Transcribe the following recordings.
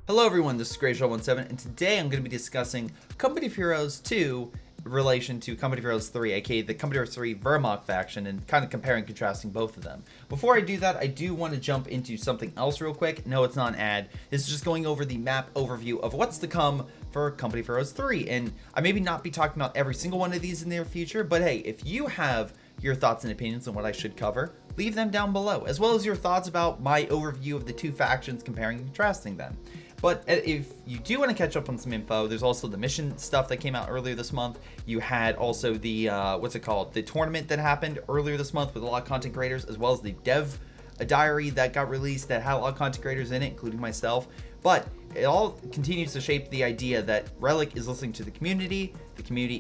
Hello everyone, this is greyshotproductions, and today I'm going to be discussing Company of Heroes 2 in relation to Company of Heroes 3, aka the Company of Heroes 3 Wehrmacht faction, and kind of comparing and contrasting both of them. Before I do that, I do want to jump into something else real quick. No, it's not an ad. This is just going over the map overview of what's to come for Company of Heroes 3, and I maybe not be talking about every single one of these in the near future, but hey, if you have your thoughts and opinions on what I should cover, leave them down below, as well as your thoughts about my overview of the two factions, comparing and contrasting them. But if you do want to catch up on some info, there's also the mission stuff that came out earlier this month. You had also the, the tournament that happened earlier this month with a lot of content creators, as well as the dev diary that got released that had a lot of content creators in it, including myself. But it all continues to shape the idea that Relic is listening to the community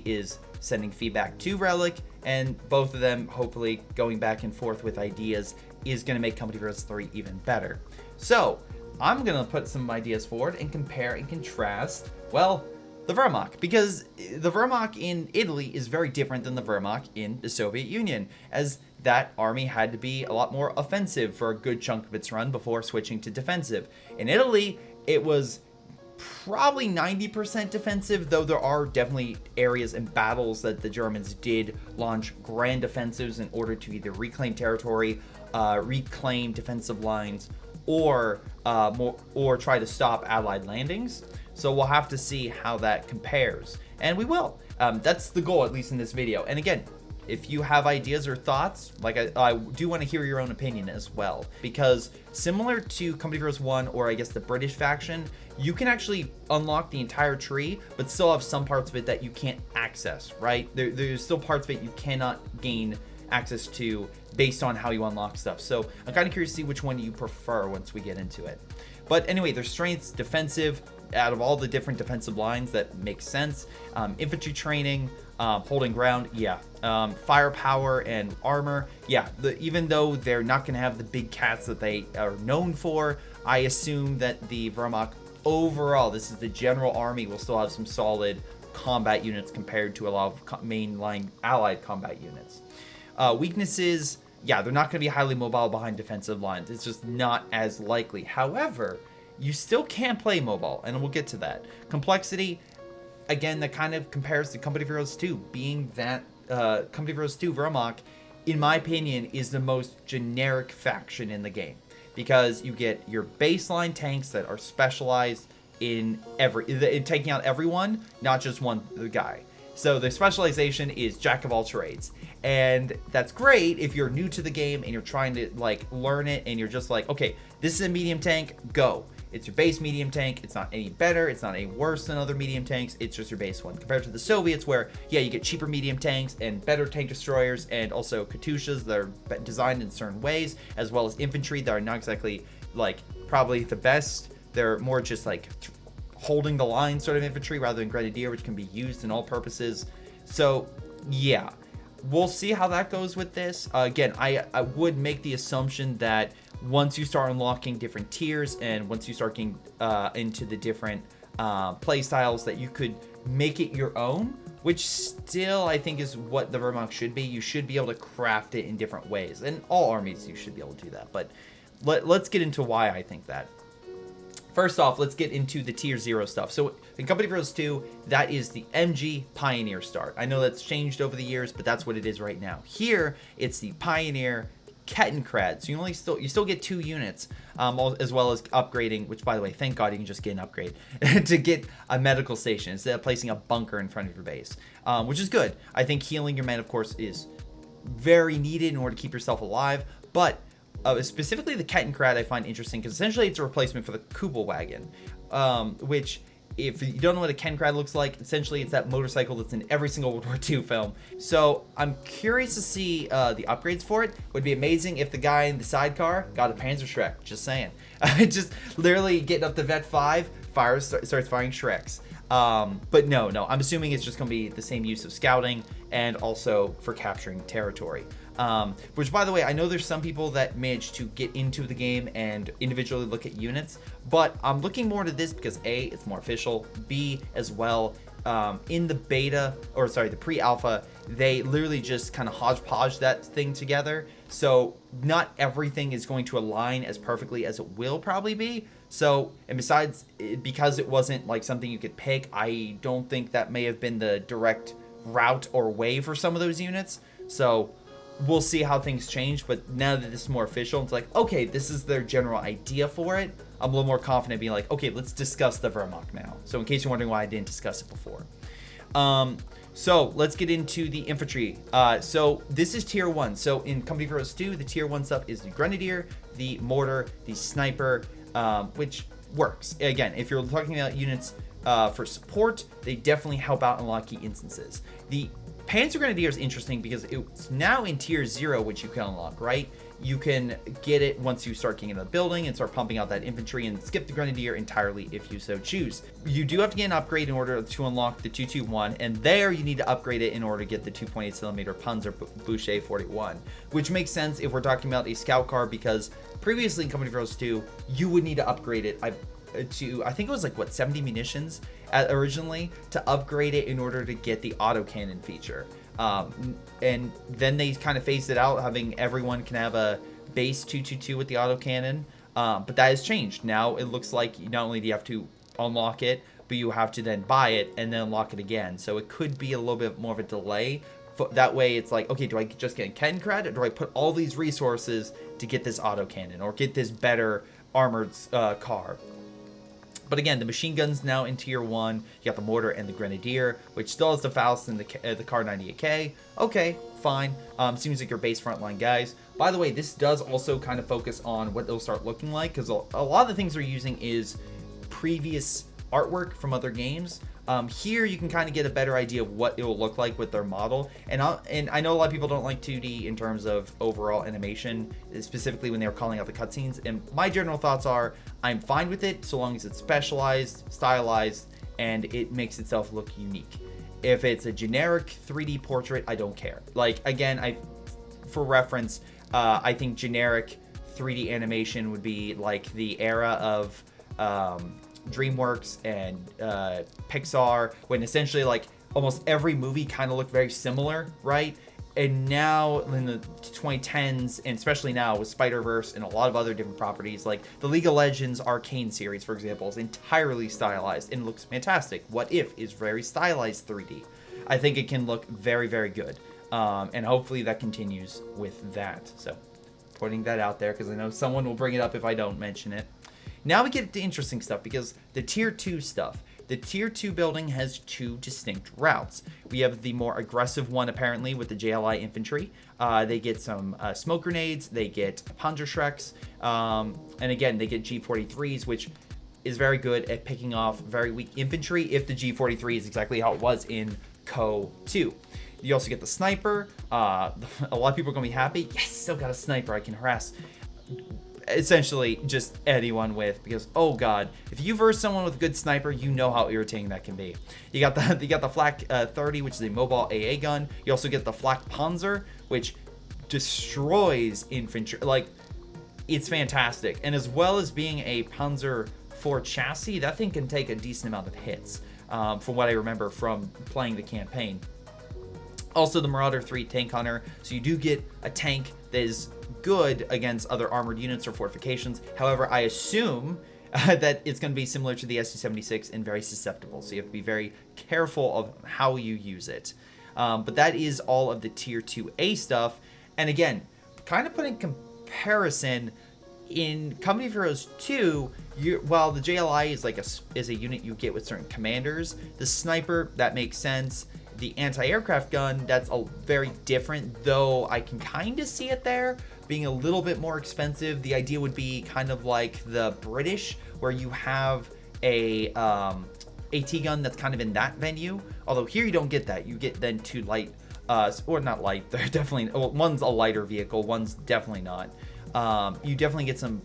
is sending feedback to Relic, and both of them hopefully going back and forth with ideas is going to make Company of Heroes 3 even better. So I'm going to put some ideas forward and compare and contrast, well, the Wehrmacht, because the Wehrmacht in Italy is very different than the Wehrmacht in the Soviet Union, as that army had to be a lot more offensive for a good chunk of its run before switching to defensive. In Italy, it was probably 90% defensive, though there are definitely areas and battles that the Germans did launch grand offensives in order to either reclaim territory, reclaim defensive lines, or try to stop Allied landings. So we'll have to see how that compares, and we will. That's the goal, at least in this video. And again, if you have ideas or thoughts, like I do want to hear your own opinion as well, because similar to Company of Heroes 1, or I guess the British faction, you can actually unlock the entire tree, but still have some parts of it that you can't access, right? There's still parts of it you cannot gain access to based on how you unlock stuff. So I'm kind of curious to see which one you prefer once we get into it. But anyway, their strengths, defensive, out of all the different defensive lines, that makes sense. Infantry training, holding ground, yeah. Firepower and armor, yeah. Even though they're not going to have the big cats that they are known for, I assume that the Wehrmacht overall, this is the general army, will still have some solid combat units compared to a lot of mainline allied combat units. Weaknesses, yeah, they're not going to be highly mobile behind defensive lines. It's just not as likely. However, you still can play mobile, and we'll get to that. Complexity, again, that kind of compares to Company of Heroes 2, being that Company of Heroes 2 Wehrmacht, in my opinion, is the most generic faction in the game, because you get your baseline tanks that are specialized in taking out everyone, not just one guy. So the specialization is jack of all trades, and that's great if you're new to the game and you're trying to like learn it, and you're just like, okay, this is a medium tank, go. It's your base medium tank. It's not any better, it's not any worse than other medium tanks, it's just your base one. Compared to the Soviets, where, yeah, you get cheaper medium tanks and better tank destroyers, and also Katyushas that are designed in certain ways, as well as infantry that are not exactly, like, probably the best. They're more just like holding the line sort of infantry rather than grenadier, which can be used in all purposes. So yeah, we'll see how that goes with this. Again, I would make the assumption that once you start unlocking different tiers, and once you start getting into the different play styles, that you could make it your own, which still I think is what the Wehrmacht should be. You should be able to craft it in different ways, and all armies you should be able to do that. But let's get into why I think that. First off, let's get into the tier 0 stuff. So in Company of Heroes 2, that is the MG Pioneer start. I know that's changed over the years, but that's what it is right now. Here, it's the Pioneer Kettenkrad. So you still get 2 units, as well as upgrading, which, by the way, thank God you can just get an upgrade to get a medical station instead of placing a bunker in front of your base, which is good. I think healing your men, of course, is very needed in order to keep yourself alive, but specifically the Kettenkrad I find interesting, because essentially it's a replacement for the Kubel wagon, which, if you don't know what a Kettenkrad looks like, essentially it's that motorcycle that's in every single World War II film. So I'm curious to see the upgrades for it. Would be amazing if the guy in the sidecar got a Panzerschreck, just saying. Just literally getting up to Vet 5, starts firing Shreks. But no, I'm assuming it's just going to be the same use of scouting and also for capturing territory. Which, by the way, I know there's some people that manage to get into the game and individually look at units, but I'm looking more to this because A, it's more official, B, as well, in the beta, or sorry, the pre-alpha, they literally just kind of hodgepodge that thing together, so not everything is going to align as perfectly as it will probably be. So, and besides, because it wasn't like something you could pick, I don't think that may have been the direct route or way for some of those units. So we'll see how things change, but now that this is more official, it's like, okay, this is their general idea for it. I'm a little more confident being like, okay, let's discuss the Wehrmacht now. So in case you're wondering why I didn't discuss it before. So let's get into the infantry. So this is tier 1. So in Company of Heroes 2, the tier 1 stuff is the Grenadier, the Mortar, the Sniper, which works. Again, if you're talking about units for support, they definitely help out in a lot of key instances. The Panzer Grenadier is interesting because it's now in tier 0, which you can unlock, right? You can get it once you start getting into the building and start pumping out that infantry, and skip the Grenadier entirely if you so choose. You do have to get an upgrade in order to unlock the 221, and there you need to upgrade it in order to get the 2.8mm Panzer Boucher 41, which makes sense if we're talking about a scout car, because previously in Company of Heroes 2, you would need to upgrade it to, I think it was like, what, 70 munitions originally, to upgrade it in order to get the autocannon feature. And then they kind of phased it out, having everyone can have a base 222 with the autocannon. But that has changed. Now it looks like not only do you have to unlock it, but you have to then buy it and then unlock it again. So it could be a little bit more of a delay. That way it's like, okay, do I just get Ken credit, or do I put all these resources to get this autocannon or get this better armored car? But again, the machine gun's now in tier 1. You got the Mortar and the Grenadier, which still has the Faust and the Car 98K. Okay, fine. Seems like your base frontline guys. By the way, this does also kind of focus on what it'll start looking like, because a lot of the things they're using is previous artwork from other games. Here you can kind of get a better idea of what it will look like with their model. And I know a lot of people don't like 2D in terms of overall animation, specifically when they're calling out the cutscenes. And my general thoughts are, I'm fine with it so long as it's specialized, stylized, and it makes itself look unique. If it's a generic 3D portrait, I don't care. Like, again, for reference, I think generic 3D animation would be like the era of DreamWorks and Pixar, when essentially like almost every movie kind of looked very similar, right? And now in the 2010s, and especially now with Spider-Verse and a lot of other different properties, like the League of Legends Arcane series, for example, is entirely stylized and looks fantastic. What If is very stylized 3D. I think it can look very, very good. And hopefully that continues with that. So putting that out there, because I know someone will bring it up if I don't mention it. Now we get to interesting stuff, because the tier 2 stuff. The tier 2 building has 2 distinct routes. We have the more aggressive one, apparently, with the JLI infantry. They get some smoke grenades, they get Panzerschrecks, and again, they get G43s, which is very good at picking off very weak infantry if the G43 is exactly how it was in COH3. You also get the sniper. A lot of people are going to be happy. Yes, still got a sniper I can harass essentially just anyone with, because oh god, if you verse someone with a good sniper, you know how irritating that can be. You got the Flak 30, which is a mobile AA gun. You also get the Flak Panzer, which destroys infantry. Like, it's fantastic. And as well as being a Panzer IV chassis, that thing can take a decent amount of hits, from what I remember from playing the campaign. Also the Marauder 3 tank hunter, so you do get a tank that is good against other armored units or fortifications. However, I assume that it's going to be similar to the Su-76 and very susceptible, so you have to be very careful of how you use it. But that is all of the tier 2A stuff. And again, kind of putting comparison, in Company of Heroes 2, while the JLI is like is a unit you get with certain commanders, the sniper, that makes sense. The anti-aircraft gun, that's a very different, though I can kind of see it there being a little bit more expensive. The idea would be kind of like the British, where you have a AT gun that's kind of in that venue. Although here you don't get that. You get then 2 light, or not light, they're definitely, well, one's a lighter vehicle, one's definitely not. You definitely get some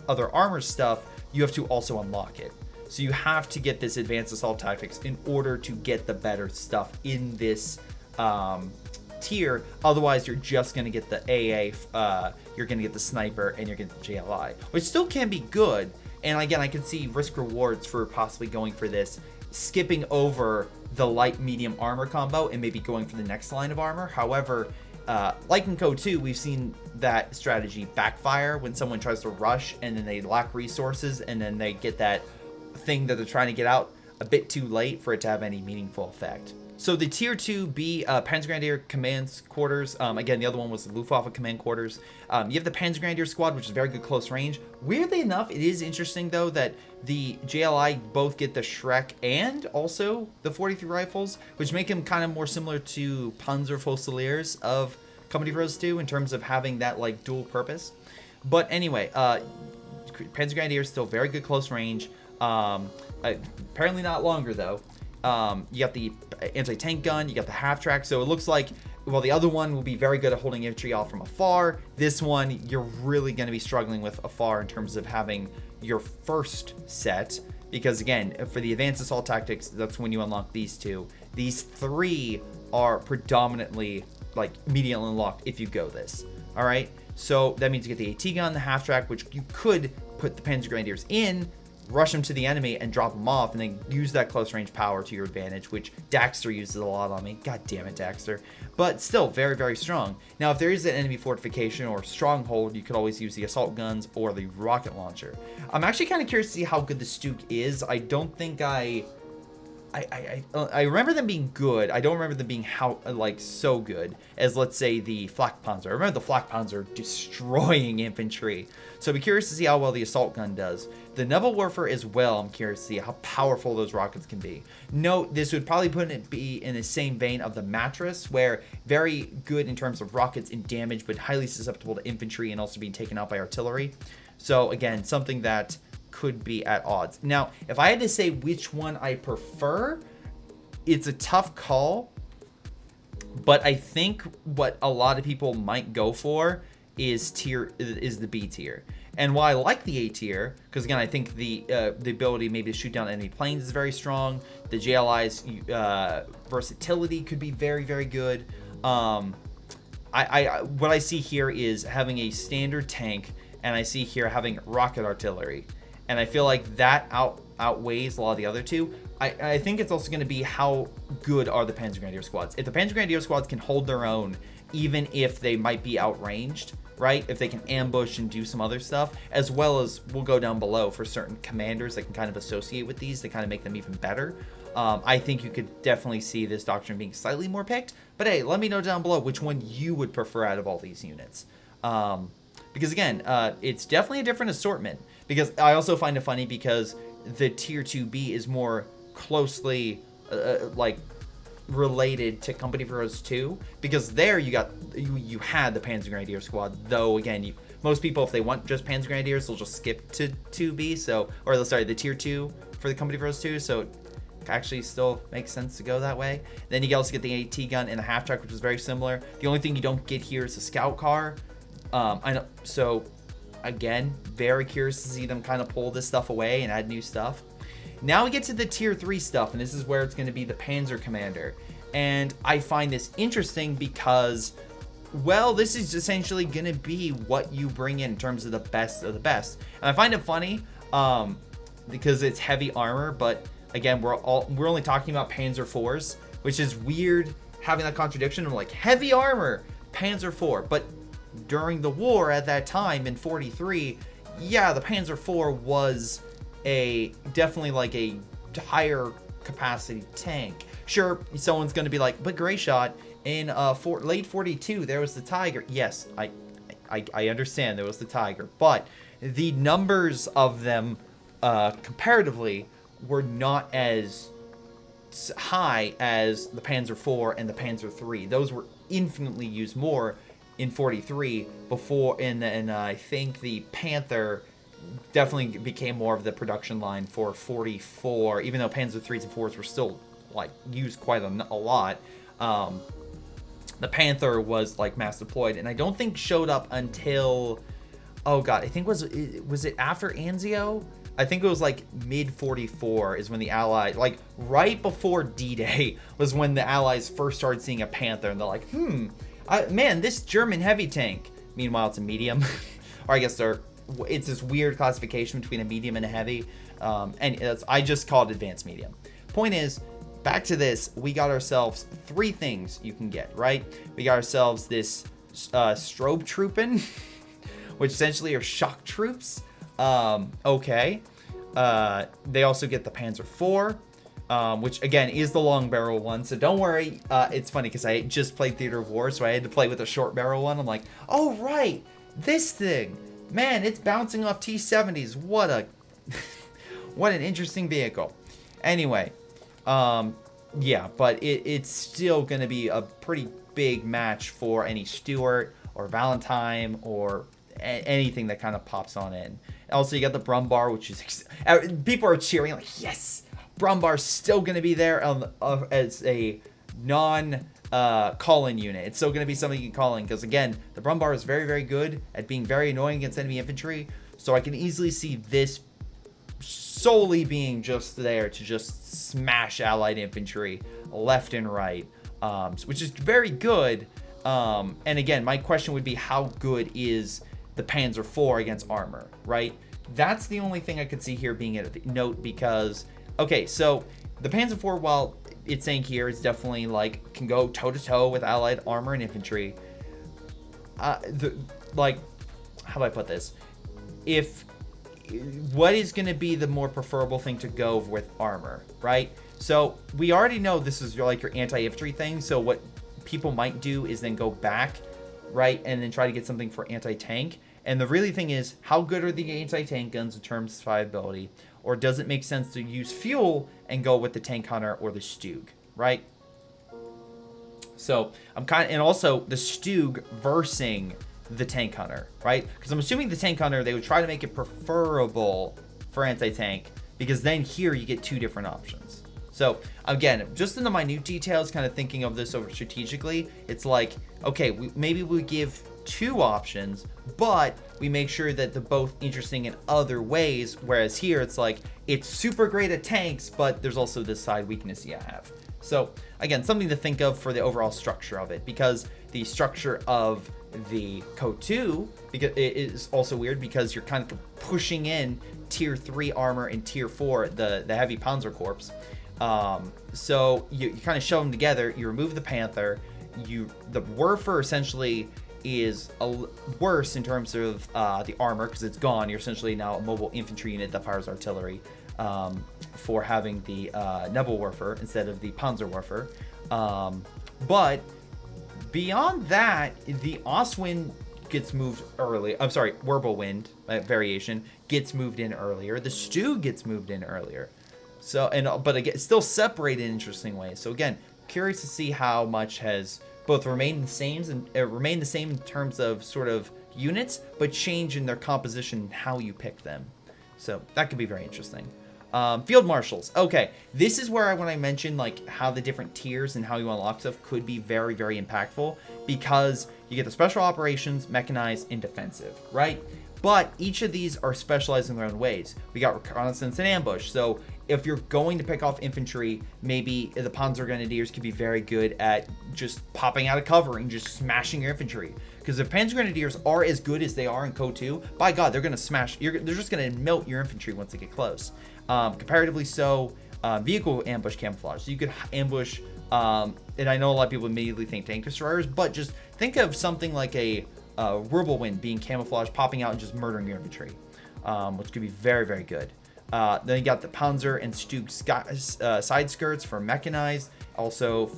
other armor stuff. You have to also unlock it. So you have to get this advanced assault tactics in order to get the better stuff in this tier. Otherwise, you're just going to get the AA, you're going to get the sniper, and you're going to get the JLI, which still can be good. And again, I can see risk rewards for possibly going for this, skipping over the light medium armor combo and maybe going for the next line of armor. However, like in COH3, we've seen that strategy backfire when someone tries to rush and then they lack resources and then they get that thing that they're trying to get out a bit too late for it to have any meaningful effect. So the tier 2B Panzergrenadier command quarters, again, the other one was the Luftwaffe command quarters. You have the Panzergrenadier squad, which is very good close range. Weirdly enough, it is interesting though that the JLI both get the Shrek and also the 43 rifles, which make them kind of more similar to Panzer Fusiliers of Company of Heroes 2 in terms of having that like dual purpose. But anyway, Panzergrenadier is still very good close range. Apparently not longer though. You got the anti-tank gun, you got the half-track, so it looks like, well, the other one will be very good at holding infantry off from afar. This one, you're really going to be struggling with afar in terms of having your first set, because again, for the advanced assault tactics, that's when you unlock these two. These three are predominantly like immediately unlocked if you go this. All right, so that means you get the AT gun, the half-track, which you could put the Panzer Grenadiers in, rush them to the enemy and drop them off, and then use that close range power to your advantage, which Daxter uses a lot on me. God damn it, Daxter. But still very, very strong. Now, if there is an enemy fortification or stronghold, you could always use the assault guns or the rocket launcher. I'm actually kind of curious to see how good the Stuke is. I don't think I remember them being good. I don't remember them being so good as, let's say, the Flak Panzer. I remember the Flak Panzer destroying infantry. So I'd be curious to see how well the assault gun does. The Naval Warfare as well, I'm curious to see how powerful those rockets can be. Note, this would probably be in the same vein of the Mattress, where very good in terms of rockets and damage, but highly susceptible to infantry and also being taken out by artillery. So again, something that could be at odds. Now, if I had to say which one I prefer, it's a tough call, but I think what a lot of people might go for is the B tier. And while I like the A tier, because again, I think the ability maybe to shoot down enemy planes is very strong. The JLI's versatility could be very, very good. What I see here is having a standard tank, and I see here having rocket artillery. And I feel like that outweighs a lot of the other two. I think it's also going to be how good are the Panzergrenadier squads. If the Panzergrenadier squads can hold their own, even if they might be outranged, right? If they can ambush and do some other stuff, as well as we'll go down below for certain commanders that can kind of associate with these to kind of make them even better. I think you could definitely see this doctrine being slightly more picked. But hey, let me know down below which one you would prefer out of all these units. Because again, it's definitely a different assortment. Because I also find it funny because the tier 2B is more closely related to Company of Heroes 2, because there you had the Panzergrenadier squad, though again, most people, if they want just Panzergrenadiers, they'll just skip to 2B, the tier 2 for the Company of Heroes 2, so it actually still makes sense to go that way. Then you also get the AT gun and the half-track, which is very similar. The only thing you don't get here is the scout car. I know, so again, very curious to see them kind of pull this stuff away and add new stuff. Now we get to the tier 3 stuff, and this is where it's going to be the Panzer Commander. And I find this interesting because, well, this is essentially going to be what you bring in terms of the best of the best. And I find it funny because it's heavy armor, but again, we're only talking about Panzer IVs, which is weird having that contradiction of like heavy armor, Panzer IV. But during the war at that time in 43, yeah, the Panzer IV was definitely like a higher capacity tank. Sure, someone's going to be like, but Greyshot, in late 42 there was the Tiger. Yes, I understand there was the Tiger, but the numbers of them comparatively were not as high as the Panzer IV and the Panzer III. Those were infinitely used more in 43 before, and I think the Panther definitely became more of the production line for 44, even though Panzer IIIs and IVs were still like used quite a lot. The Panther was like mass deployed, and I don't think showed up until, oh god, I think was it after Anzio? I think it was like mid 44 is when the Allies, like right before D-Day was when the Allies first started seeing a Panther, and they're like, man, this German heavy tank. Meanwhile, it's a medium, or I guess it's this weird classification between a medium and a heavy, and I just call it advanced medium. Point is, back to this, we got ourselves 3 things you can get, right? We got ourselves this strobe troopin, which essentially are shock troops. Okay. They also get the Panzer IV, which again is the long barrel one. So don't worry. It's funny because I just played Theater of War, so I had to play with a short barrel one. I'm like, oh right, this thing, man, it's bouncing off T-70s. What a, what an interesting vehicle. Anyway, yeah, but it's still going to be a pretty big match for any Stuart or Valentine or anything that kind of pops on in. Also, you got the Brumbar, which is people are cheering like, yes, Brumbar's still going to be there as a non-call-in unit. It's still going to be something you can call in because, again, the Brumbar is very, very good at being very annoying against enemy infantry. So I can easily see this solely being just there to just smash allied infantry left and right, which is very good. And again, my question would be, how good is the Panzer IV against armor, right? That's the only thing I could see here being a note because, okay, so the Panzer IV, while it's saying here, it's definitely like can go toe-to-toe with allied armor and infantry. Like, how do I put this? What is going to be the more preferable thing to go with armor, right? So we already know this is like your anti-infantry thing. So what people might do is then go back, right, and then try to get something for anti-tank. And the really thing is, how good are the anti-tank guns in terms of survivability? Or does it make sense to use fuel and go with the Tank Hunter or the Stug, right? So I'm and also the Stug versing the Tank Hunter, right? Because I'm assuming the Tank Hunter, they would try to make it preferable for anti-tank, because then here you get 2 different options. So again, just in the minute details, kind of thinking of this over strategically, it's like, okay, maybe we give 2 options, but we make sure that they're both interesting in other ways. Whereas here, it's like, it's super great at tanks, but there's also this side weakness you have. So again, something to think of for the overall structure of it, because the structure of the COH3 because it is also weird because you're kind of pushing in tier 3 armor and tier 4 the heavy Panzer Corps. So you kind of shove them together. You remove the Panther. The Werfer essentially is worse in terms of the armor because it's gone. You're essentially now a mobile infantry unit that fires artillery for having the Nebelwerfer instead of the Panzerwerfer. But beyond that, the Ostwind gets moved early. I'm sorry, Wirbelwind variation gets moved in earlier. The Stug gets moved in earlier. So but again, it's still separated in interesting ways. So again, curious to see how much has both remained the same in terms of sort of units, but change in their composition and how you pick them. So that could be very interesting. Field marshals. Okay, this is where when I mentioned like how the different tiers and how you unlock stuff could be very, very impactful, because you get the special operations, mechanized, and defensive, right? But each of these are specialized in their own ways. We got reconnaissance and ambush. So if you're going to pick off infantry, maybe the Panzer Grenadiers could be very good at just popping out of cover and just smashing your infantry. Because if Panzer Grenadiers are as good as they are in COH2, by God, they're going to smash. They're just going to melt your infantry once they get close. Comparatively so, vehicle ambush camouflage. So you could ambush, and I know a lot of people immediately think tank destroyers, but just think of something like a Wirbelwind being camouflaged, popping out and just murdering your infantry, which could be very, very good. Then you got the Panzer and Stug side skirts for mechanized. Also,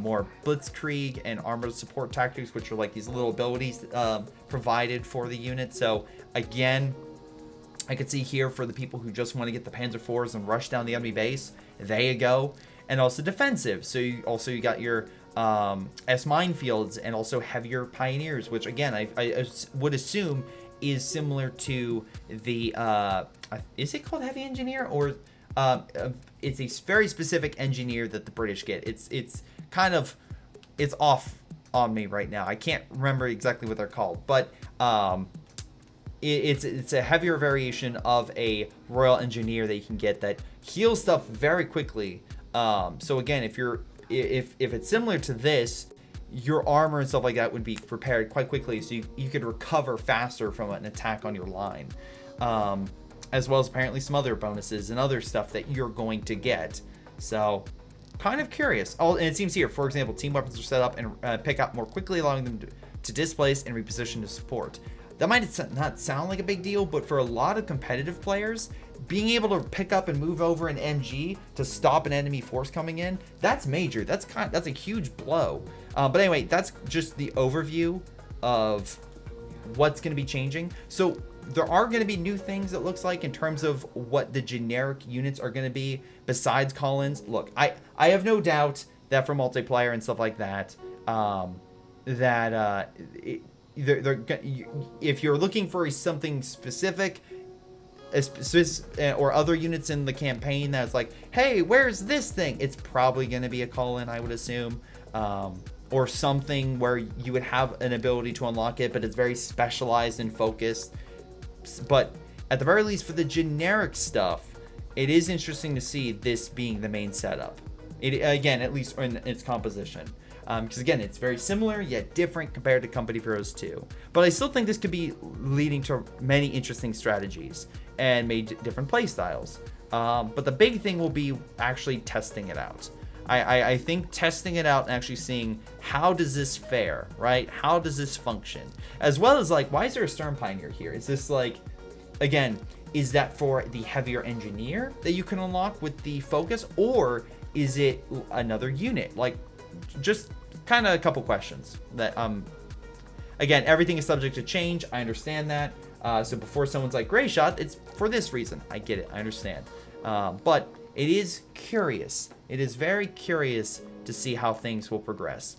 more blitzkrieg and armored support tactics, which are like these little abilities provided for the unit. So again, I could see here for the people who just want to get the Panzer IVs and rush down the enemy base, there you go. And also defensive. So you got your S minefields and also heavier pioneers, which again I would assume is similar to the is it called heavy engineer, or it's a very specific engineer that the British get. It's kind of, it's off on me right now. I can't remember exactly what they're called, but it's a heavier variation of a Royal Engineer that you can get that heals stuff very quickly. So again, if it's similar to this, your armor and stuff like that would be prepared quite quickly, so you could recover faster from an attack on your line, as well as apparently some other bonuses and other stuff that you're going to get. So kind of curious. Oh, and it seems here, for example, team weapons are set up and pick up more quickly, allowing them to displace and reposition to support. That might not sound like a big deal, but for a lot of competitive players, being able to pick up and move over an NG to stop an enemy force coming in, that's major. That's a huge blow. But anyway, that's just the overview of what's going to be changing. So there are going to be new things, it looks like, in terms of what the generic units are going to be besides Collins. Look, I have no doubt that for multiplayer and stuff like that, if you're looking for something specific, or other units in the campaign that's like, hey, where's this thing? It's probably going to be a call-in, I would assume. Or something where you would have an ability to unlock it, but it's very specialized and focused. But at the very least, for the generic stuff, it is interesting to see this being the main setup. Again, at least in its composition. Because again, it's very similar yet different compared to Company of Heroes 2. But I still think this could be leading to many interesting strategies and made different play styles. But the big thing will be actually testing it out. I think testing it out and actually seeing how does this fare, right? How does this function? As well as like, why is there a Stern Pioneer here? Is this like, again, is that for the heavier engineer that you can unlock with the focus? Or is it another unit? Like, just kind of a couple questions that, again, everything is subject to change. I understand that. So before someone's like, Greyshot, it's for this reason. I get it. I understand. But it is curious. It is very curious to see how things will progress.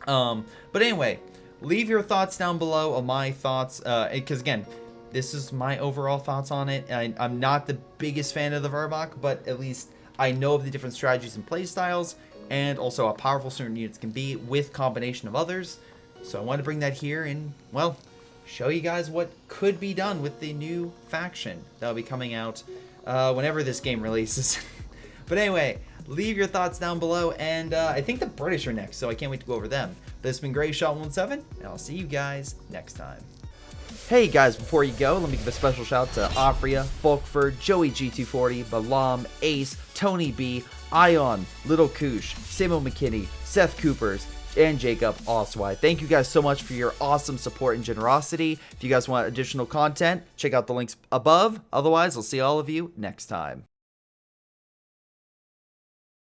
But anyway, leave your thoughts down below on my thoughts. Because again, this is my overall thoughts on it. I'm not the biggest fan of the Wehrmacht, but at least I know of the different strategies and play styles, and also how powerful certain units can be with combination of others. So I wanted to bring that here and, well, show you guys what could be done with the new faction that will be coming out whenever this game releases. But anyway, leave your thoughts down below, and I think the British are next, so I can't wait to go over them. This has been greyshot17, and I'll see you guys next time. Hey guys, before you go, let me give a special shout out to Aphyria, Folkvard, Joey G240, Balam, Ace, Tony B, Ion, Little Koosh, Samo McKinney, Seth Coopers, and Jacob Oswald. Thank you guys so much for your awesome support and generosity. If you guys want additional content, check out the links above. Otherwise, I'll see all of you next time.